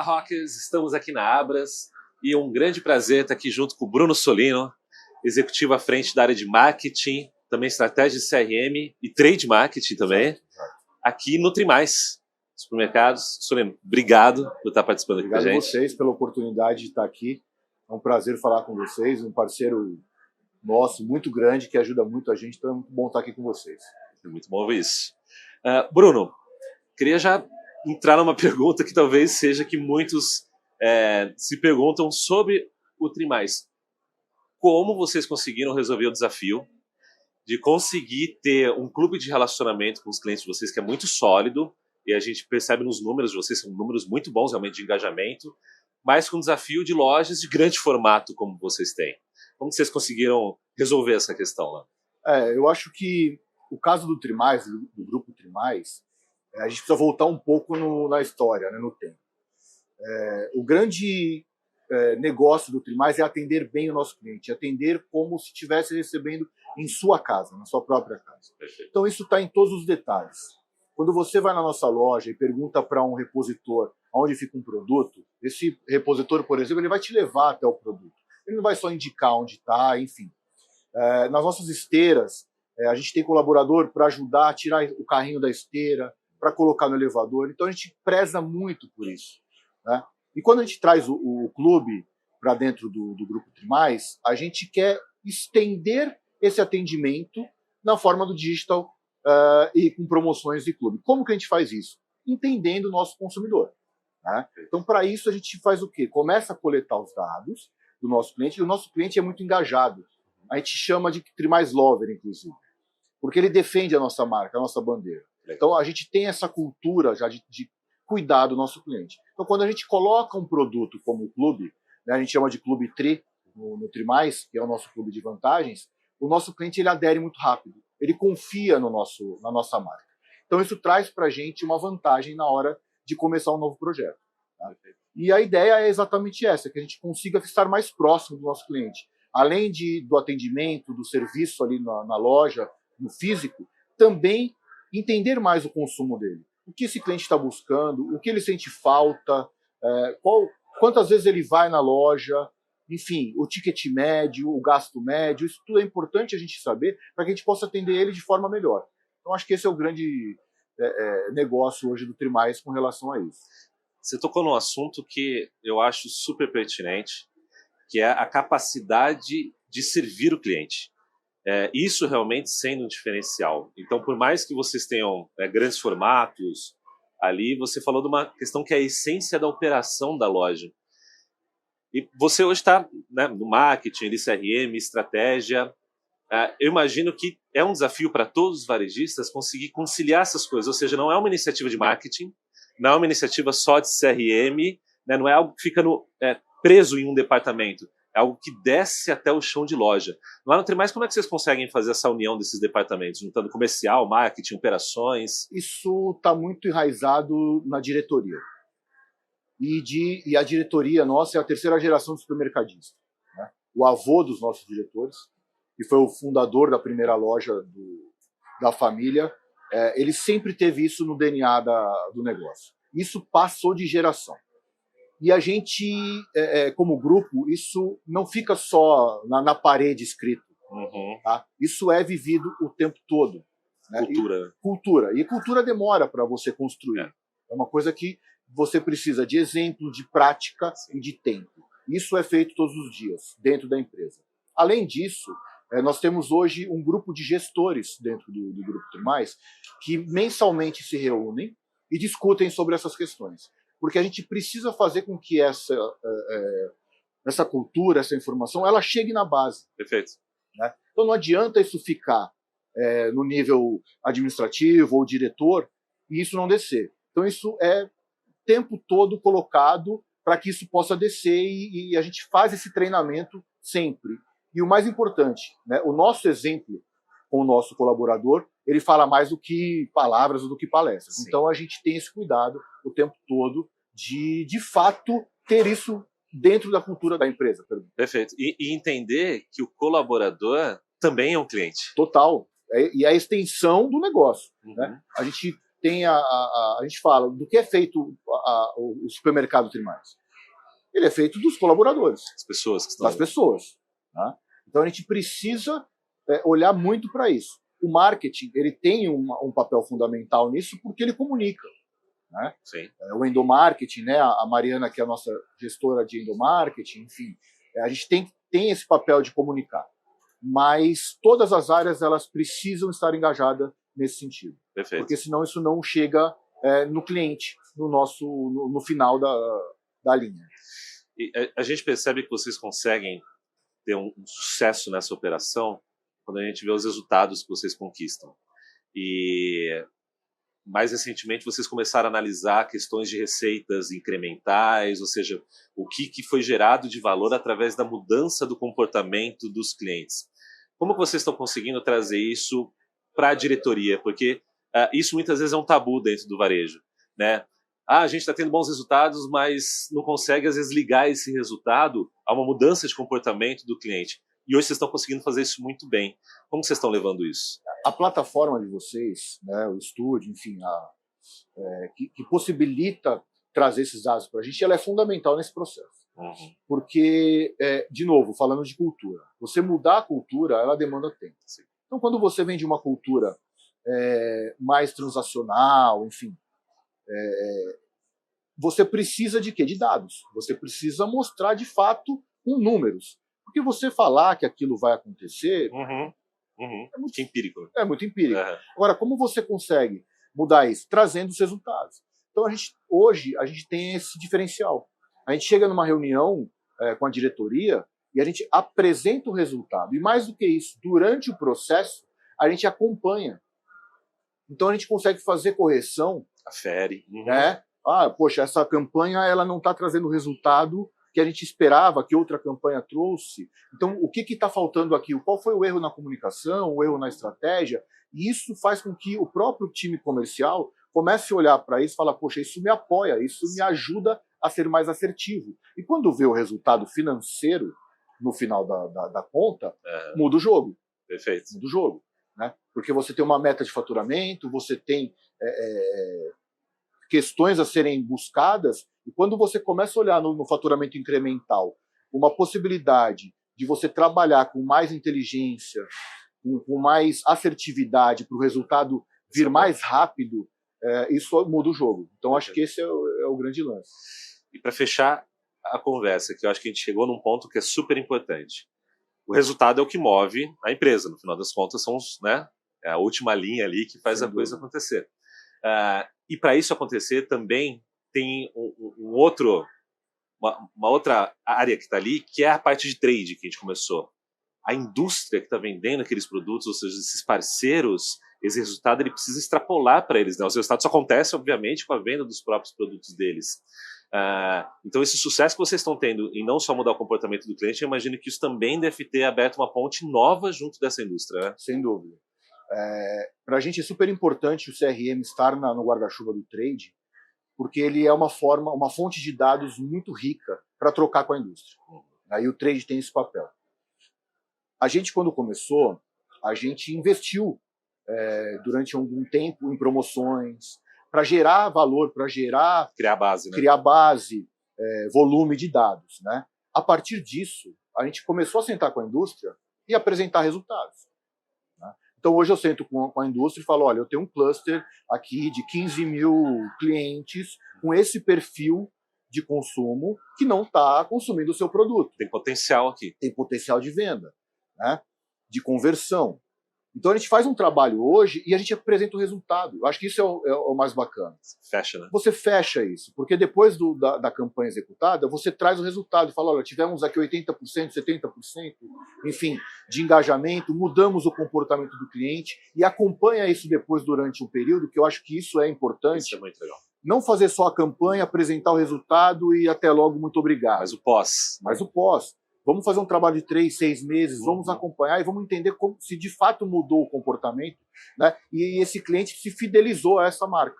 Rockers, estamos aqui na Abras e é um grande prazer estar aqui junto com o Bruno Solino, executivo à frente da área de marketing, também estratégia de CRM e trade marketing também, aqui no Trimais Supermercados. Solino, obrigado por estar participando aqui com a gente. Obrigado a vocês pela oportunidade de estar aqui. É um prazer falar com vocês, um parceiro nosso muito grande que ajuda muito a gente, então é muito bom estar aqui com vocês. É muito bom ver isso. Bruno, queria já entrar numa pergunta que talvez seja que muitos se perguntam sobre o Trimais. Como vocês conseguiram resolver o desafio de conseguir ter um clube de relacionamento com os clientes de vocês que é muito sólido, e a gente percebe nos números de vocês, são números muito bons realmente de engajamento, mas com o desafio de lojas de grande formato como vocês têm. Como vocês conseguiram resolver essa questão lá? Eu acho que o caso do Trimais, do grupo Trimais, a gente precisa voltar um pouco na história, né, no tempo. O grande negócio do Trimais é atender bem o nosso cliente, atender como se estivesse recebendo em sua casa, na sua própria casa. Perfeito. Então isso está em todos os detalhes. Quando você vai na nossa loja e pergunta para um repositor onde fica um produto, esse repositor, por exemplo, ele vai te levar até o produto. Ele não vai só indicar onde está, enfim. Nas nossas esteiras, a gente tem colaborador para ajudar a tirar o carrinho da esteira, para colocar no elevador. Então a gente preza muito por isso, né? E quando a gente traz o clube para dentro do grupo Trimais, a gente quer estender esse atendimento na forma do digital e com promoções de clube. Como que a gente faz isso? Entendendo o nosso consumidor, né? Então, para isso, a gente faz o quê? Começa a coletar os dados do nosso cliente, e o nosso cliente é muito engajado. A gente chama de Trimais Lover, inclusive, porque ele defende a nossa marca, a nossa bandeira. Então, a gente tem essa cultura já de cuidar do nosso cliente. Então, quando a gente coloca um produto como o clube, né, a gente chama de Clube Tri, no Trimais, que é o nosso clube de vantagens, o nosso cliente ele adere muito rápido. Ele confia na nossa marca. Então, isso traz para a gente uma vantagem na hora de começar um novo projeto, tá? E a ideia é exatamente essa, que a gente consiga estar mais próximo do nosso cliente. Além do atendimento, do serviço ali na loja, no físico, também entender mais o consumo dele. O que esse cliente está buscando, o que ele sente falta, quantas vezes ele vai na loja, enfim, o ticket médio, o gasto médio, isso tudo é importante a gente saber para que a gente possa atender ele de forma melhor. Então, acho que esse é o grande negócio hoje do Trimais com relação a isso. Você tocou num assunto que eu acho super pertinente, que é a capacidade de servir o cliente. Isso realmente sendo um diferencial. Então, por mais que vocês tenham grandes formatos ali, você falou de uma questão que é a essência da operação da loja. E você hoje está, né, no marketing, CRM, estratégia. Eu imagino que é um desafio para todos os varejistas conseguir conciliar essas coisas. Ou seja, não é uma iniciativa de marketing, não é uma iniciativa só de CRM, né, não é algo que fica preso em um departamento. É algo que desce até o chão de loja. Lá no Trimais, como é que vocês conseguem fazer essa união desses departamentos, juntando comercial, marketing, operações? Isso está muito enraizado na diretoria. E a diretoria nossa é a terceira geração do supermercadista, né? O avô dos nossos diretores, que foi o fundador da primeira loja da família, ele sempre teve isso no DNA do negócio. Isso passou de geração. E a gente, como grupo, isso não fica só na parede escrito. Uhum. Tá? Isso é vivido o tempo todo, né? Cultura. E cultura demora para você construir. É uma coisa que você precisa de exemplo, de prática e de tempo. Isso é feito todos os dias, dentro da empresa. Além disso, nós temos hoje um grupo de gestores dentro do Grupo Trimais que mensalmente se reúnem e discutem sobre essas questões. Porque a gente precisa fazer com que essa cultura, essa informação, ela chegue na base. Perfeito. Né? Então não adianta isso ficar no nível administrativo ou diretor e isso não descer. Então isso é o tempo todo colocado para que isso possa descer e a gente faz esse treinamento sempre. E o mais importante, né, o nosso exemplo com o nosso colaborador, ele fala mais do que palavras ou do que palestras. Sim. Então a gente tem esse cuidado o tempo todo de fato, ter isso dentro da cultura da empresa. Perfeito. E entender que o colaborador também é um cliente. Total. E a extensão do negócio. Uhum. Né? A gente tem a gente fala do que é feito o supermercado Trimais. Ele é feito dos colaboradores, As pessoas que estão das pessoas. Né? Então a gente precisa olhar muito para isso. O marketing ele tem um papel fundamental nisso porque ele comunica. Né? Sim. O endomarketing, né? A Mariana, que é a nossa gestora de endomarketing, enfim, a gente tem esse papel de comunicar. Mas todas as áreas elas precisam estar engajadas nesse sentido. Perfeito. Porque senão isso não chega no cliente, no final da linha. E a gente percebe que vocês conseguem ter um sucesso nessa operação quando a gente vê os resultados que vocês conquistam. E mais recentemente vocês começaram a analisar questões de receitas incrementais, ou seja, o que foi gerado de valor através da mudança do comportamento dos clientes. Como que vocês estão conseguindo trazer isso para a diretoria? Porque isso muitas vezes é um tabu dentro do varejo, né? A gente está tendo bons resultados, mas não consegue às vezes ligar esse resultado a uma mudança de comportamento do cliente. E hoje vocês estão conseguindo fazer isso muito bem. Como vocês estão levando isso? A plataforma de vocês, né, o estúdio, enfim, que possibilita trazer esses dados para a gente, ela é fundamental nesse processo. Uhum. Porque, de novo, falando de cultura, você mudar a cultura, ela demanda tempo. Sim. Então, quando você vem de uma cultura mais transacional, enfim, você precisa de quê? De dados. Você precisa mostrar, de fato, com números. Porque você falar que aquilo vai acontecer É muito empírico. É muito empírico. Uhum. Agora, como você consegue mudar isso? Trazendo os resultados. Então, hoje, a gente tem esse diferencial. A gente chega numa reunião com a diretoria e a gente apresenta o resultado. E mais do que isso, durante o processo, a gente acompanha. Então, a gente consegue fazer correção. Afere. Né? Poxa, essa campanha ela não está trazendo o resultado que a gente esperava que outra campanha trouxe. Então, o que está faltando aqui? Qual foi o erro na comunicação, o erro na estratégia? E isso faz com que o próprio time comercial comece a olhar para isso e falar, poxa, isso me apoia, isso me ajuda a ser mais assertivo. E quando vê o resultado financeiro no final da conta, muda o jogo. Perfeito. Muda o jogo. Né? Porque você tem uma meta de faturamento, você tem questões a serem buscadas, e quando você começa a olhar no faturamento incremental uma possibilidade de você trabalhar com mais inteligência, com mais assertividade para o resultado vir mais rápido, isso muda o jogo. Então, acho que esse é o grande lance. E para fechar a conversa, que eu acho que a gente chegou num ponto que é super importante. O resultado é o que move a empresa, no final das contas, são é a última linha ali que faz a coisa acontecer. E para isso acontecer também tem uma outra área que está ali, que é a parte de trade que a gente começou. A indústria que está vendendo aqueles produtos, ou seja, esses parceiros, esse resultado ele precisa extrapolar para eles. Né? Os resultados só acontecem, obviamente, com a venda dos próprios produtos deles. Então, esse sucesso que vocês estão tendo em não só mudar o comportamento do cliente, eu imagino que isso também deve ter aberto uma ponte nova junto dessa indústria. Né? Sem dúvida. Para a gente é super importante o CRM estar no guarda-chuva do trade, porque ele é uma fonte de dados muito rica para trocar com a indústria. Aí o trade tem esse papel. A gente, quando começou, a gente investiu durante algum tempo em promoções, para gerar valor, para criar base, né? Criar base, volume de dados. Né? A partir disso, a gente começou a sentar com a indústria e apresentar resultados. Então, hoje eu sento com a indústria e falo, olha, eu tenho um cluster aqui de 15 mil clientes com esse perfil de consumo que não está consumindo o seu produto. Tem potencial aqui. Tem potencial de venda, né? De conversão. Então, a gente faz um trabalho hoje e a gente apresenta o resultado. Eu acho que isso é o mais bacana. Fecha, né? Você fecha isso, porque depois da campanha executada, você traz o resultado e fala, olha, tivemos aqui 80%, 70%, enfim, de engajamento, mudamos o comportamento do cliente e acompanha isso depois durante um período, que eu acho que isso é importante. Isso é muito legal. Não fazer só a campanha, apresentar o resultado e até logo, muito obrigado. Mas o pós. Mas o pós. Vamos fazer um trabalho de 3, 6 meses, vamos acompanhar e vamos entender se de fato mudou o comportamento, né? E esse cliente se fidelizou a essa marca.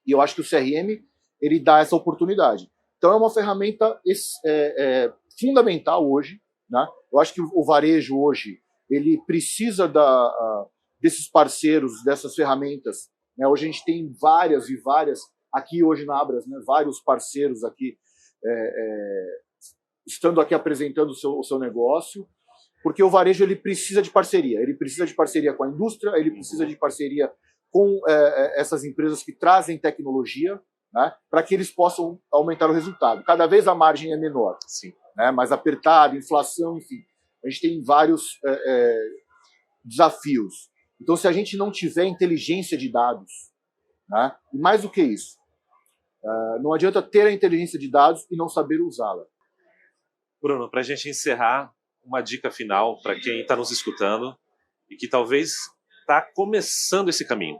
E eu acho que o CRM ele dá essa oportunidade. Então é uma ferramenta fundamental hoje. Né? Eu acho que o varejo hoje ele precisa desses parceiros, dessas ferramentas né? Hoje a gente tem várias e várias, aqui hoje na Abras, né, vários parceiros aqui, estando aqui apresentando o seu negócio, porque o varejo ele precisa de parceria. Ele precisa de parceria com a indústria, ele precisa de parceria com essas empresas que trazem tecnologia, né, para que eles possam aumentar o resultado. Cada vez a margem é menor, Sim. né, mais apertada, inflação, enfim. A gente tem vários desafios. Então, se a gente não tiver inteligência de dados, né, e mais do que isso, não adianta ter a inteligência de dados e não saber usá-la. Bruno, para a gente encerrar, uma dica final para quem está nos escutando e que talvez está começando esse caminho,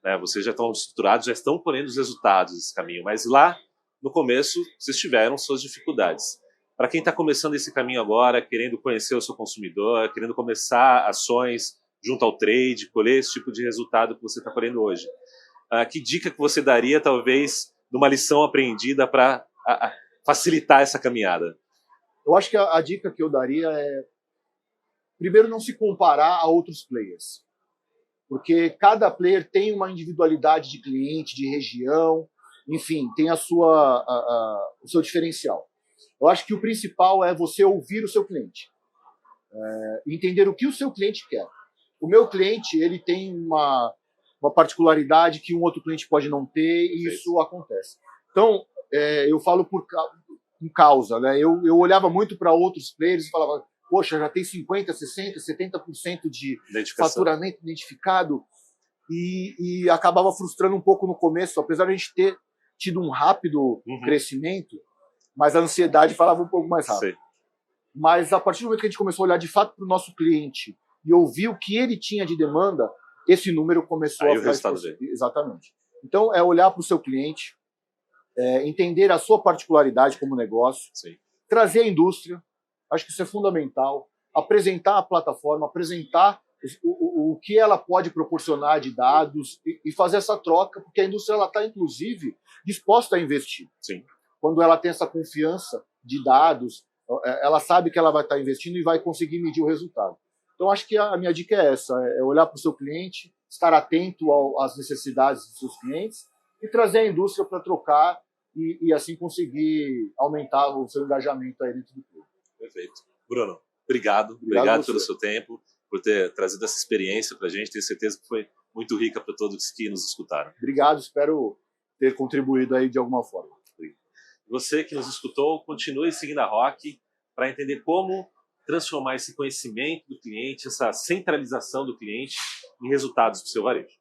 né? Vocês já estão estruturados, já estão colhendo os resultados desse caminho, mas lá no começo vocês tiveram suas dificuldades. Para quem está começando esse caminho agora, querendo conhecer o seu consumidor, querendo começar ações junto ao trade, colher esse tipo de resultado que você está colhendo hoje, que dica que você daria, talvez, numa lição aprendida para facilitar essa caminhada? Eu acho que a dica que eu daria é, primeiro, não se comparar a outros players. Porque cada player tem uma individualidade de cliente, de região, enfim, tem o seu diferencial. Eu acho que o principal é você ouvir o seu cliente. Entender o que o seu cliente quer. O meu cliente, ele tem uma particularidade que um outro cliente pode não ter, e isso acontece. Então, eu falo por causa, né? Eu olhava muito para outros players e falava, poxa, já tem 50%, 60%, 70% de faturamento identificado, e acabava frustrando um pouco no começo, apesar de a gente ter tido um rápido crescimento, mas a ansiedade falava um pouco mais rápido. Sim. Mas a partir do momento que a gente começou a olhar de fato para o nosso cliente e ouvir o que ele tinha de demanda, esse número começou a ficar... Exatamente. Então, é olhar para o seu cliente, entender a sua particularidade como negócio, sim, trazer a indústria, acho que isso é fundamental, apresentar a plataforma, apresentar o que ela pode proporcionar de dados e fazer essa troca, porque a indústria está, inclusive, disposta a investir. Sim. Quando ela tem essa confiança de dados, ela sabe que ela vai estar investindo e vai conseguir medir o resultado. Então, acho que a minha dica é essa, é olhar para o seu cliente, estar atento às necessidades dos seus clientes e trazer a indústria para trocar e assim conseguir aumentar o seu engajamento aí dentro do clube. Perfeito. Bruno, obrigado pelo seu tempo, por ter trazido essa experiência para a gente. Tenho certeza que foi muito rica para todos que nos escutaram. Obrigado, espero ter contribuído aí de alguma forma. Você que nos escutou, continue seguindo a Rock para entender como transformar esse conhecimento do cliente, essa centralização do cliente em resultados para o seu varejo.